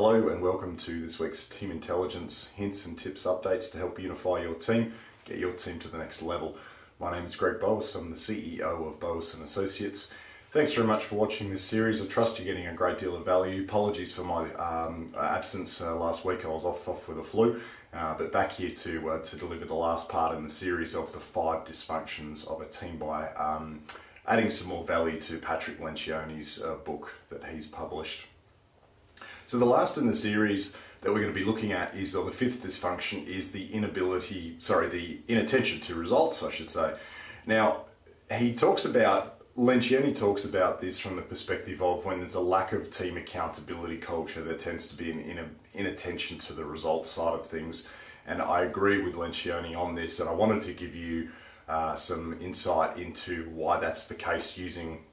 Hello and welcome to this week's Team Intelligence hints and tips updates to help unify your team, get your team to the next level. My name is Greg Bowes, I'm the CEO of Bowes & Associates. Thanks very much for watching this series. I trust you're getting a great deal of value. Apologies for my absence last week. I was off with a flu, but back here to deliver the last part in the series of the 5 dysfunctions of a team by adding some more value to Patrick Lencioni's book that he's published. So the last in the series that we're going to be looking at is, or the 5th dysfunction, is the inattention to results, I should say. Now, Lencioni talks about this from the perspective of when there's a lack of team accountability culture, there tends to be an inattention to the results side of things. And I agree with Lencioni on this, and I wanted to give you some insight into why that's the case using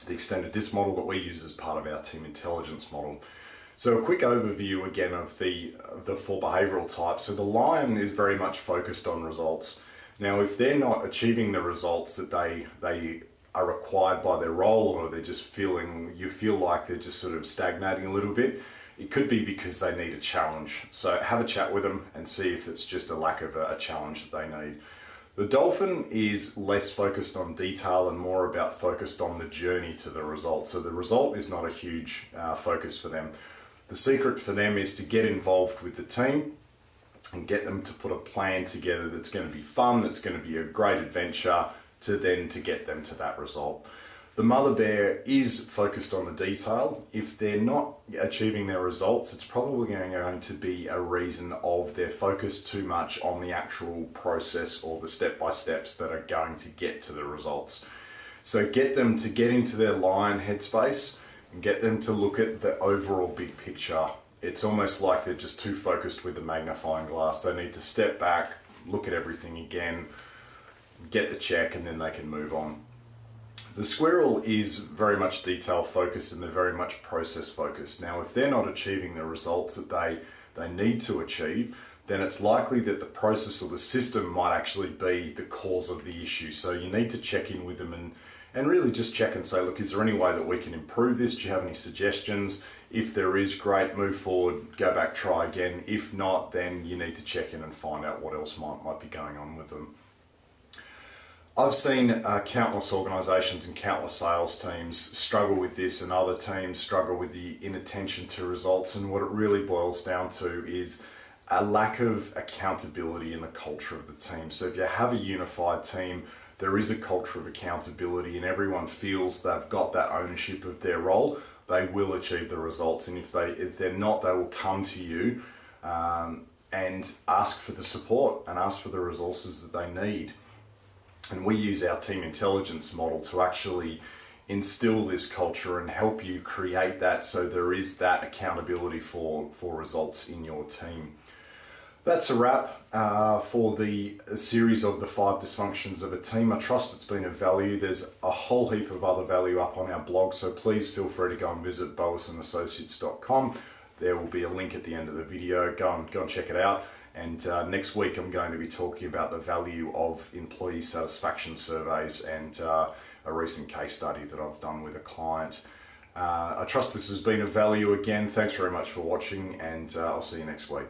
the extended DIS model that we use as part of our team intelligence model. So a quick overview again of the 4 behavioural types. So the lion is very much focused on results. Now, if they're not achieving the results that they are required by their role, or they're just you feel like they're just sort of stagnating a little bit, it could be because they need a challenge. So have a chat with them and see if it's just a lack of a challenge that they need. The dolphin is less focused on detail and more about focused on the journey to the result. So the result is not a huge focus for them. The secret for them is to get involved with the team and get them to put a plan together that's going to be fun, that's going to be a great adventure to get them to that result. The mother bear is focused on the detail. If they're not achieving their results, it's probably going to be a reason of their focus too much on the actual process or the step-by-steps that are going to get to the results. So get them to get into their lion headspace and get them to look at the overall big picture. It's almost like they're just too focused with the magnifying glass. They need to step back, look at everything again, get the check, and then they can move on. The squirrel is very much detail focused and they're very much process focused. Now, if they're not achieving the results that they need to achieve, then it's likely that the process or the system might actually be the cause of the issue. So you need to check in with them and really just check and say, look, is there any way that we can improve this? Do you have any suggestions? If there is, great, move forward, go back, try again. If not, then you need to check in and find out what else might be going on with them. I've seen countless organisations and countless sales teams struggle with this, and other teams struggle with the inattention to results, and what it really boils down to is a lack of accountability in the culture of the team. So if you have a unified team, there is a culture of accountability and everyone feels they've got that ownership of their role, they will achieve the results. And if they're not, they will come to you and ask for the support and ask for the resources that they need. And we use our team intelligence model to actually instill this culture and help you create that, so there is that accountability for results in your team. That's a wrap for the series of the 5 dysfunctions of a team. I trust it's been of value. There's a whole heap of other value up on our blog, so please feel free to go and visit bowesandassociates.com. There will be a link at the end of the video. Go and check it out. And next week I'm going to be talking about the value of employee satisfaction surveys and a recent case study that I've done with a client. I trust this has been of value again. Thanks very much for watching, and I'll see you next week.